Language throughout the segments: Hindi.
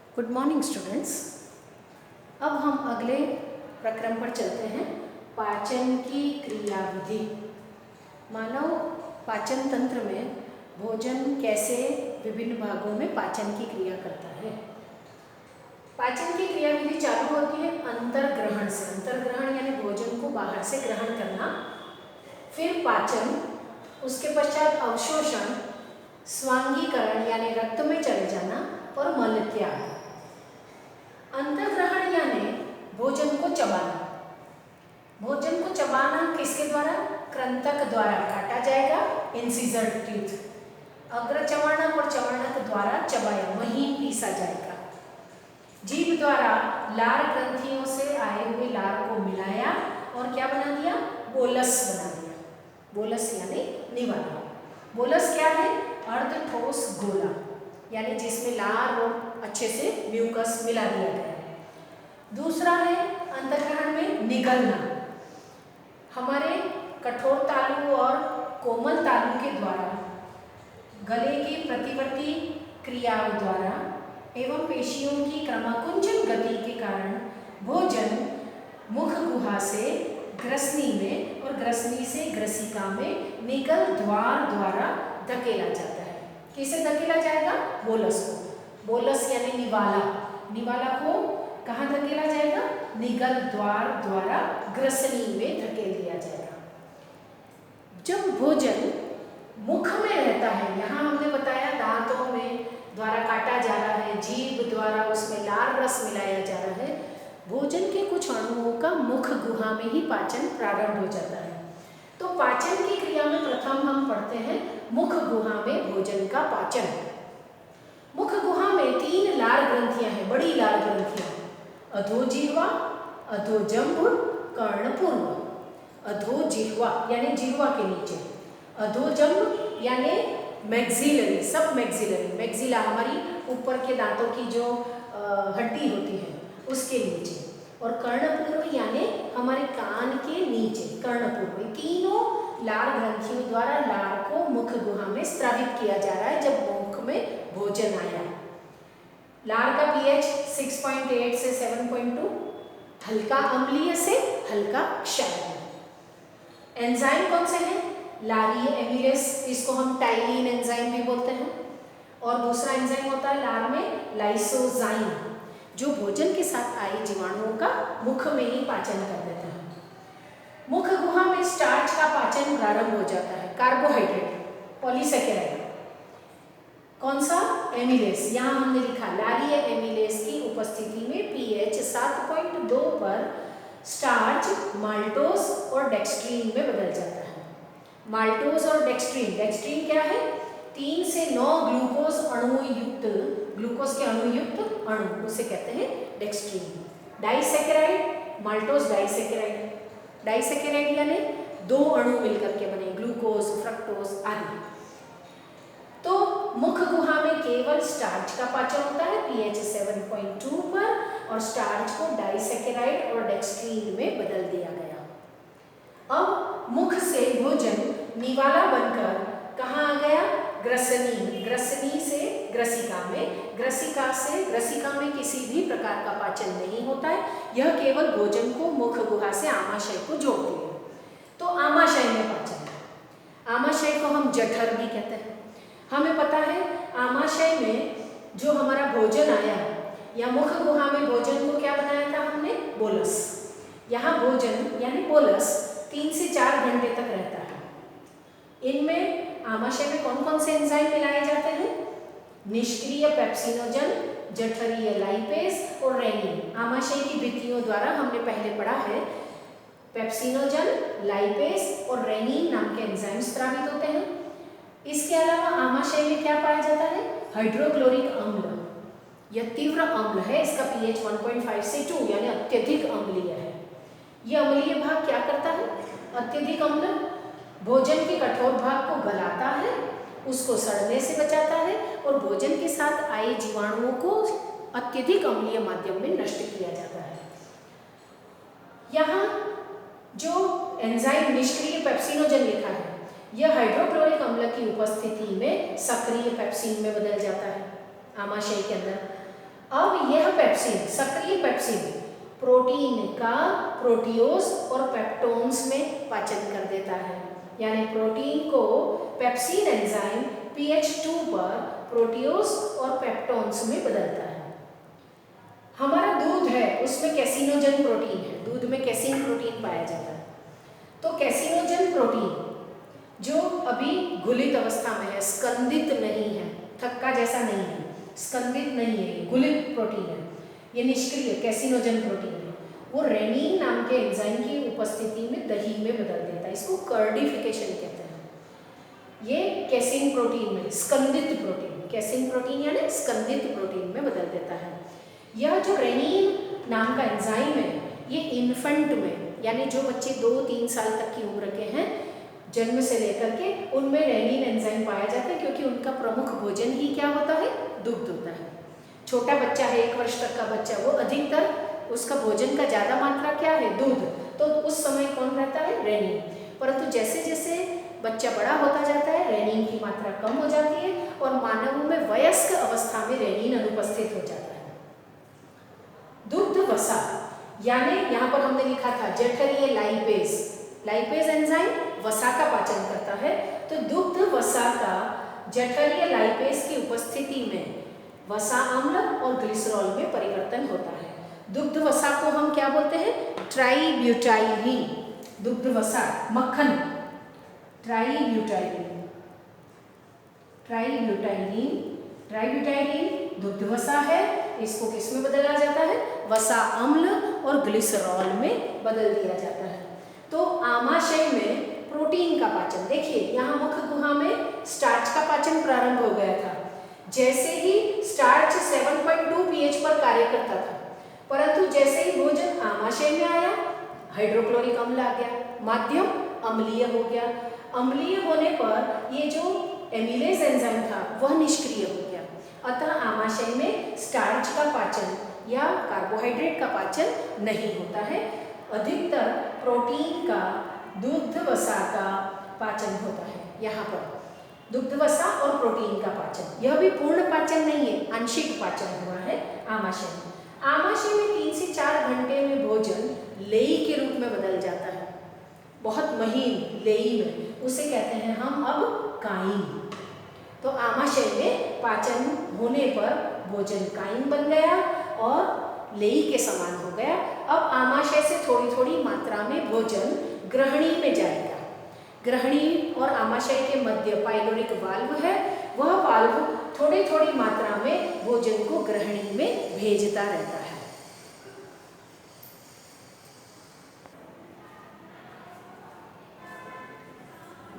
Good morning students. अब हम अगले प्रक्रम पर चलते हैं, पाचन की क्रियाविधि। मानव पाचन तंत्र में भोजन कैसे विभिन्न भागों में पाचन की क्रिया करता है। पाचन की क्रियाविधि चालू होती है अंतर्ग्रहण से। अंतर्ग्रहण यानी भोजन को बाहर से ग्रहण करना, फिर पाचन, उसके पश्चात अवशोषण, स्वांगीकरण यानी रक्त में चले जाना और मल त्याग। अंतर्ग्रहण यानी भोजन को चबाना। भोजन को चबाना किसके द्वारा? कृंतक द्वारा काटा जाएगा, इंसिजर टीथ। अग्र चवर्णक और चवर्णक द्वारा चबाया, वहीं पीसा जाएगा। जीभ द्वारा लार ग्रंथियों से आए हुए लार को मिलाया और क्या बना दिया? बोलस बना दिया। बोलस यानी निवाला। बोलस क्या है? अर्ध ठोस गोला, यानी जिसमें लार और अच्छे से म्यूकस मिला दिया गया है। दूसरा है अंतर्ग्रहण में निगलना। हमारे कठोर तालु और कोमल तालु के द्वारा गले की प्रतिवर्ती क्रियाओं द्वारा एवं पेशियों की क्रमाकुंचन गति के कारण भोजन मुख गुहा से ग्रसनी में और ग्रसनी से ग्रसिका में निगल द्वार द्वारा धकेला जाता है। किसे धकेला जाएगा? बोलस को। बोलस यानी निवाला। निवाला को कहाँ धकेला जाएगा? निगल द्वार द्वारा ग्रसनी में धकेल दिया जाएगा। जब भोजन मुख में रहता है, यहाँ हमने बताया दांतों में द्वारा काटा जा रहा है, जीभ द्वारा उसमें लार रस मिलाया जा रहा है। भोजन के कुछ अणुओं का मुख गुहा में ही पाचन प्रारंभ हो जाता है। तो पाचन की क्रिया में प्रथम हम पढ़ते हैं मुख गुहा में भोजन का पाचन। मुख गुहा में 3 लार ग्रंथियां हैं, बड़ी लार ग्रंथियां। अधोजिह्वा, अधोजंभ, कर्णपूर्व। अधोजिह्वा यानी जिह्वा के नीचे। अधोजंभ यानी मैक्सिलरी, सब मैक्सिलरी, मैक्सिला हमारी ऊपर के दांतों की जो हड्डी होती है उसके नीचे। और कर्णपूर्व यानी हमारे कान के नीचे, कर्णपूर्व। तीनों लार ग्रंथियों द्वारा लार को मुख गुहा में स्रावित किया जा रहा है जब मुख में भोजन आया। लार का पीएच 6.8 से 7.2, हल्का अम्लीय से हल्का क्षारीय। एंजाइम कौन से हैं? लारीय एमिलेस, इसको हम टाइलिन एंजाइम भी बोलते हैं। और दूसरा एंजाइम होता है लार में लाइसोजाइम, जो भोजन के साथ आए जीवाणुओं का मुख में ही पाचन कर देता है। मुख गुहा में स्टार्च का पाचन प्रारंभ हो जाता है। Carbohydrate, polysaccharide. कौन सा? एमिलेस। यहाँ हमने लिखा लारीय एमिलेस की उपस्थिति में पीएच 7.2 पर स्टार्च माल्टोज और डेक्स्ट्रीन में बदल जाता है। माल्टोज और डेक्स्ट्रीन, डेक्स्ट्रीन क्या है? 3 से 9 ग्लूकोज अणु युक्त, ग्लूकोज के अणु युक्त अणु, उसे कहते हैं dextrin. Disaccharide, maltose disaccharide. Disaccharide यानी 2 अणु मिलकर के बने, ग्लूकोज, फ्रक्टोज आदि। तो मुख गुहा में केवल स्टार्च का पाचन होता है पीएच 7.2 पर, और स्टार्च को डाइसेकेराइड और डेक्स्ट्रीन में बदल दिया गया। अब मुख से भोजन निवाला बनकर कहाँ आ गया? ग्रसनी। ग्रसनी से ग्रसिका में, ग्रसिका से ग्रसिका में किसी भी प्रकार का पाचन नहीं होता है। यह केवल भोजन को मुख गुहा से आमाशय को जोड़ती है। तो आमाशय में पाचन, आमाशय को हम जठर भी कहते हैं। हमें पता है आमाशय में जो हमारा भोजन आया या मुख गुहा में भोजन को क्या बनाया था हमने? बोलस। यहाँ भोजन यानी बोलस 3 से 4 घंटे तक रहता है। इनमें आमाशय में कौन कौन से एंजाइम मिलाए जाते हैं? निष्क्रिय पेप्सिनोजन, जठरीय लाइपेज और रेनिन। आमाशय की भित्तियों द्वारा हमने पहले पढ़ा है पेप्सिनोजन, लाइपेज और रेनिन नाम के एंजाइम स्रावित होते हैं। इसके अलावा आमाशय में क्या पाया जाता है? हाइड्रोक्लोरिक अम्ल। यह तीव्र अम्ल है, इसका पीएच 1.5 से 2 यानी अत्यधिक अम्लीय है। यह अम्लीय भाग क्या करता है? अत्यधिक अम्ल भोजन के कठोर भाग को गलाता है, उसको सड़ने से बचाता है और भोजन के साथ आए जीवाणुओं को अत्यधिक अम्लीय माध्यम में नष्ट किया जाता है। यहाँ जो एंजाइम निष्क्रिय पेप्सिनोजन लिखा है, यह हाइड्रोक्लोरिक अम्ल की उपस्थिति में सक्रिय पेप्सिन में बदल जाता है आमाशय के अंदर। अब यह पेप्सिन, सक्रिय पेप्सिन प्रोटीन का प्रोटियोज और पेप्टोन्स में पाचन कर देता है। यानी प्रोटीन को पेप्सिन एंजाइम pH 2 पर प्रोटियोज और पेप्टोन्स में बदलता है। हमारा दूध है, उसमें कैसिनोजन प्रोटीन है, दूध में कैसीन प्रोटीन पाया जाता है। तो कैसिनोजन प्रोटीन जो अभी घुलित अवस्था में है, स्कंदित नहीं है, थक्का जैसा नहीं है, स्कंदित नहीं है, गुलित प्रोटीन है, ये निष्क्रिय कैसिनोजन प्रोटीन है, वो रेनिन नाम के एंजाइम की उपस्थिति में दही में बदल देता है। इसको कर्डिफिकेशन कहते हैं। ये कैसिन प्रोटीन में, स्कंदित प्रोटीन, कैसिन प्रोटीन यानी स्कंदित प्रोटीन में बदल देता है। यह जो रेनिन नाम का एंजाइम है, ये इन्फेंट में, यानी जो बच्चे 2-3 साल तक की उम्र के हैं, जन्म से लेकर के, उनमें रेनिन एंजाइम पाया जाता है, क्योंकि उनका प्रमुख भोजन ही क्या होता है, दुग्ध होता है। छोटा बच्चा है, 1 वर्ष तक का बच्चा, वो अधिकतर उसका भोजन का ज़्यादा मात्रा क्या है, दूध, तो उस समय कौन रहता है, रेनिन। परंतु जैसे जैसे बच्चा बड़ा होता जाता है, रेनिन की मात्रा कम हो जाती है और मानवों में वयस्क अवस्था में रेनिन अनुपस्थित हो जाता है। दुग्ध वसा, यानी यहाँ पर हमने लिखा था जठरीय लाइपेज, लाइपेज एंजाइम वसा का पाचन करता है। तो दुग्ध वसा का जठरीय लाइपेज की उपस्थिति में वसा अम्ल और ग्लिसरॉल में परिवर्तन होता है। दुग्ध वसा को हम क्या बोलते हैं, ट्राइब्यूटाइलिन। दुग्ध वसा मक्खन, ट्राइब्यूटाइलिन, ट्राइब्यूटाइलिन, ट्राइब्यूटाइलिन दुग्ध वसा है। इसको किस में बदला जाता है, वसा अम्ल और ग्लिसरॉल में बदल दिया जाता है। तो आमाशय में प्रोटीन का पाचन, देखिए यहाँ मुख गुहा में स्टार्च का पाचन प्रारंभ हो गया था। जैसे ही स्टार्च 7.2 pH पर कार्य करता था, परंतु जैसे ही भोजन आमाशय में आया, हाइड्रोक्लोरिक अम्ल आ गया, माध्यम अम्लीय हो गया। अम्लीय होने पर ये जो एमिलेज एंजाइम था वह निष्क्रिय हो गया। अतः आमाशय में स्टार्च का पाचन या कार्बोहाइड्रेट का पाचन नहीं होता है। अधिकतर प्रोटीन का, दुग्ध वसा का पाचन होता है। यहाँ पर दुग्ध वसा और प्रोटीन का पाचन, यह भी पूर्ण पाचन नहीं है, आंशिक पाचन हुआ है आमाशय में। आमाशय में 3 से 4 घंटे में भोजन लेई के रूप में बदल जाता है, बहुत महीन लेई में, उसे कहते हैं हम अब काइन। तो आमाशय में पाचन होने पर भोजन काइन बन गया और लेई के समान हो गया। अब आमाशय से थोड़ी थोड़ी मात्रा में भोजन ग्रहणी में जाएगा। ग्रहणी और आमाशय के मध्य पाइलोरिक वाल्व है, वह वाल्व थोड़ी थोड़ी मात्रा में भोजन को ग्रहणी में भेजता रहता है।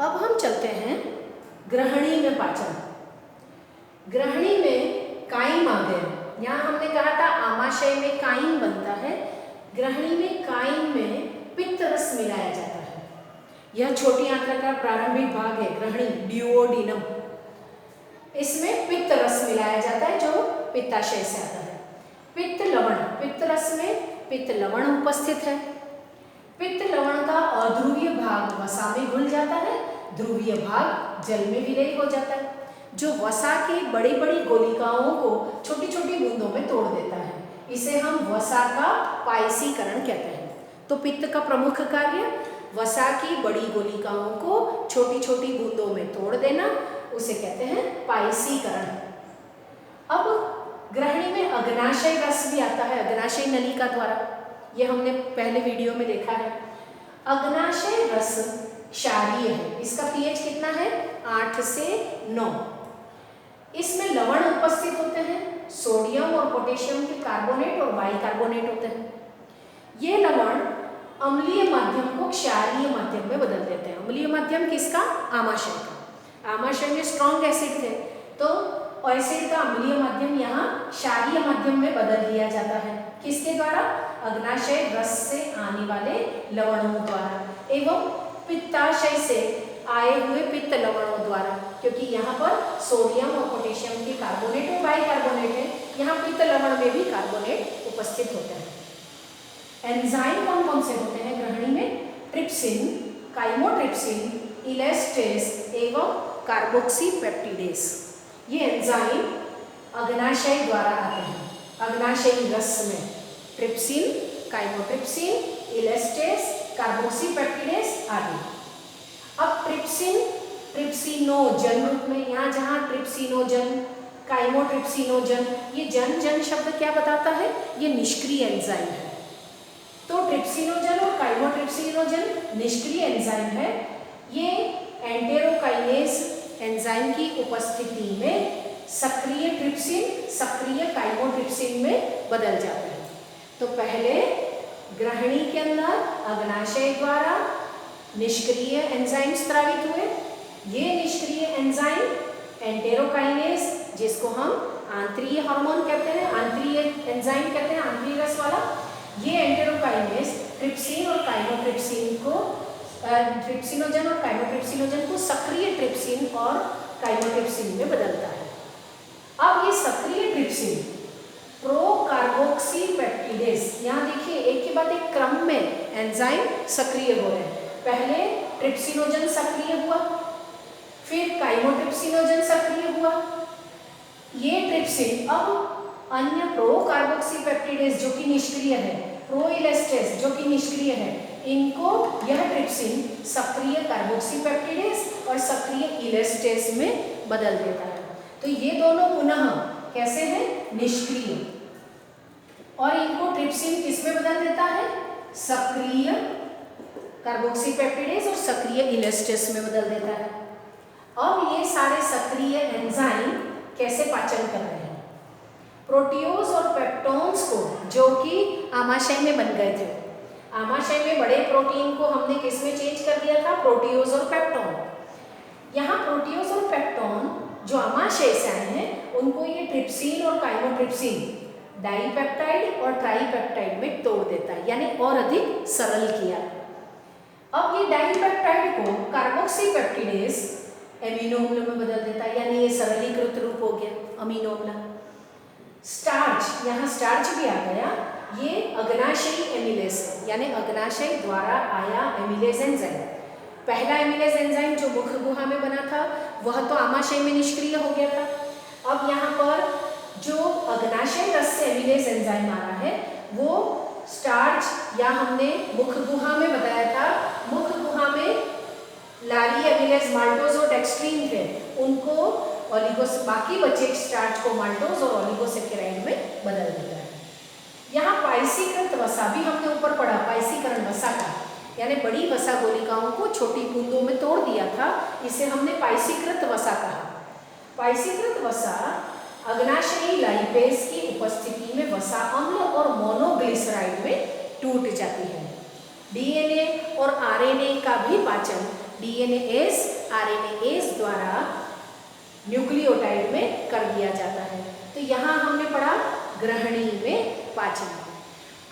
अब हम चलते हैं ग्रहणी में पाचन। ग्रहणी में काइम आ गया। यहाँ हमने कहा था आमाशय में काइम बनता है, ग्रहणी में काइम में पित्त रस मिलाया जाता है। यह छोटी आंत्र का प्रारंभिक भाग है, ग्रहणी ड्यूओडिनम। इसमें पित्त रस मिलाया जाता है जो पित्ताशय से आता है। पित्त लवण, पित्त रस में पित्त लवण उपस्थित है। पित्त लवण का अध्रुवीय भाग वसा में घुल जाता है, ध्रुवीय भाग जल में विलय हो जाता है, जो वसा की बड़ी बड़ी गोलिकाओं को छोटी छोटी बूंदों में तोड़ देता है। इसे हम वसा का पायसीकरण कहते हैं। तो पित्त का प्रमुख कार्य वसा की बड़ी गोलिकाओं को छोटी छोटी बूंदों में तोड़ देना, उसे कहते हैं पायसीकरण। अब ग्रहणी में अग्नाशय रस भी आता है, अग्नाशय नलिका द्वारा, यह हमने पहले वीडियो में देखा है। अग्नाशय रस क्षारीय है, इसका पीएच कितना है, 8 से 9। इसमें लवण उपस्थित होते हैं, सोडियम और पोटेशियम के कार्बोनेट और बाइकार्बोनेट होते हैं। ये लवण अम्लीय माध्यम को क्षारीय माध्यम में बदल देते हैं। अम्लीय माध्यम किसका, आमाशय का। आमाशय में स्ट्रॉन्ग एसिड थे, तो एसिड का अम्लीय माध्यम यहाँ क्षारीय माध्यम में बदल दिया जाता है। किसके द्वारा, अग्नाशय रस से आने वाले लवणों द्वारा एवं पित्ताशय से आए हुए पित्त लवणों द्वारा, क्योंकि यहाँ पर सोडियम और पोटेशियम के कार्बोनेट और बाइकार्बोनेट है, यहाँ पित्त लवण में भी कार्बोनेट उपस्थित होता है। एंजाइम कौन कौन से होते हैं ग्रहणी में, ट्रिप्सिन, काइमोट्रिप्सिन, इलेस्टेस एवं कार्बोक्सीपेप्टिडेस। ये एंजाइम अग्नाशय द्वारा आते हैं। अग्नाशयी रस में ट्रिप्सिन, काइमोट्रिप्सिन, इलेस्टेस, कार्बोक्सीपेप्टिडेज आदि। अब ट्रिप्सिन ट्रिप्सिनोजन रूप में, यहाँ जहाँ ट्रिप्सिनोजन, काइमोट्रिप्सिनोजन, ये जन जन शब्द क्या बताता है? ये निष्क्रिय एंजाइम है। तो ट्रिप्सिनोजन और काइमोट्रिप्सिनोजन निष्क्रिय एंजाइम है। ये एंटेरोकाइनेज एंजाइम की उपस्थिति में सक्रिय ट्रिप्सिन सक्रिय काइमोट्रिप्सिन में बदल जाता है। तो पहले ग्रहणी के अंदर अग्नाशय द्वारा निष्क्रिय एंजाइम स्रावित हुए। ये निष्क्रिय एंजाइम एंटेरोकाइनेज, जिसको हम आंतरीय हार्मोन कहते हैं, आंतरीय एंजाइम कहते हैं, आंतरीय रस वाला, ये एंटेरोकाइनेज ट्रिप्सिन और काइमोट्रिप्सिन को ट्रिप्सिनोजन और काइमोट्रिप्सिनोजन को सक्रिय ट्रिप्सिन और काइमोट्रिप्सिन में बदलता है। अब ये सक्रिय ट्रिप्सिन प्रोकार्बोक्सीपेप्टिडेज, यहाँ देखिए एक के बाद एक क्रम में एंजाइम सक्रिय हो रहे हैं। पहले ट्रिप्सिनोजन सक्रिय हुआ, फिर काइमोट्रिप्सिनोजन सक्रिय हुआ। ये ट्रिप्सिन अब अन्य प्रोकार्बोक्सीपेप्टिडेज जो कि निष्क्रिय है, प्रोइलेस्टेस जो कि निष्क्रिय है, इनको यह ट्रिप्सिन सक्रिय कार्बोक्सीपेप्टिडेज और सक्रिय इलेस्टेस में बदल देता है। तो ये दोनों पुनः कैसे हैं? निष्क्रिय। और इनको ट्रिप्सिन किसमें बदल देता है? सक्रिय कार्बोक्सीपेप्टिडेज और सक्रिय इलेस्टेस में बदल देता है। अब ये सारे सक्रिय एंजाइम कैसे पाचन कर रहे हैं? प्रोटियोज और पेप्टोन्स को, जो कि आमाशय में बन गए थे, आमाशय में बड़े प्रोटीन को हमने किस में चेंज कर दिया था? प्रोटियोज और पेप्टोन। यहाँ प्रोटियोज और पेप्टोन जो आमाशय से आए हैं, उनको ये ट्रिप्सिन और काइमोट्रिप्सिन डाइपेप्टाइड और ट्राइपेप्टाइड में तोड़ देता है, यानी और अधिक सरल किया। अब ये डाइपेप्टाइड को कार्बोक्सीपेप्टिडेज एमिनो अम्ल में बदल देता है, यानी ये सरलीकृत रूप हो गया अमीनो अम्ल। स्टार्च, यहाँ स्टार्च भी आ गया, ये अग्नाशयी एमिलेज है, यानी अग्नाशय द्वारा आया एमिलेज एंजाइम। पहला एमिलेज एंजाइम जो मुख गुहा में बना था, वह तो आमाशय में निष्क्रिय हो गया था। अब यहाँ पर जो अग्नाशय रस से एमिलेज एंजाइम आ रहा है, वो स्टार्च, या हमने मुख गुहा में बताया था, मुख गुहा में लारी एमिलेज माल्टोज और डेक्स्ट्रीन थे, उनको ओलिगोस, बाकी बचे स्टार्च को माल्टोज और ओलिगोसेकेराइड में बदल देता है। यहाँ पाइसीकृत वसा भी हमने ऊपर पढ़ा, पाइसीकरण वसा का, यानी बड़ी वसा गोलिकाओं को छोटी बूंदों में तोड़ दिया था, इसे हमने पाइसीकृत वसा कहा। पाइसीकृत वसा अग्नाशयी लाइपेज की उपस्थिति में वसा अम्ल और मोनोग्लिसराइड में टूट जाती है। डीएनए और आरएनए का भी पाचन डीएनएज आरएनएज द्वारा न्यूक्लियोटाइड में कर दिया जाता है। तो यहाँ हमने पढ़ा ग्रहणी में पाचन।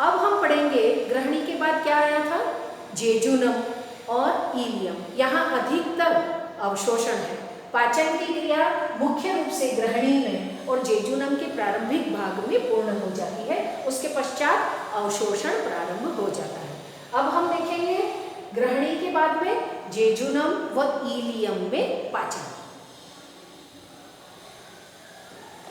अब हम पढ़ेंगे ग्रहणी के बाद क्या आया था? जेजुनम और इलियम। यहाँ अधिकतर अवशोषण है। पाचन की क्रिया मुख्य रूप से ग्रहणी में और जेजुनम के प्रारंभिक भाग में पूर्ण हो जाती है, उसके पश्चात अवशोषण प्रारंभ हो जाता है। अब हम देखेंगे ग्रहणी के बाद में जेजुनम व इलियम में पाचन।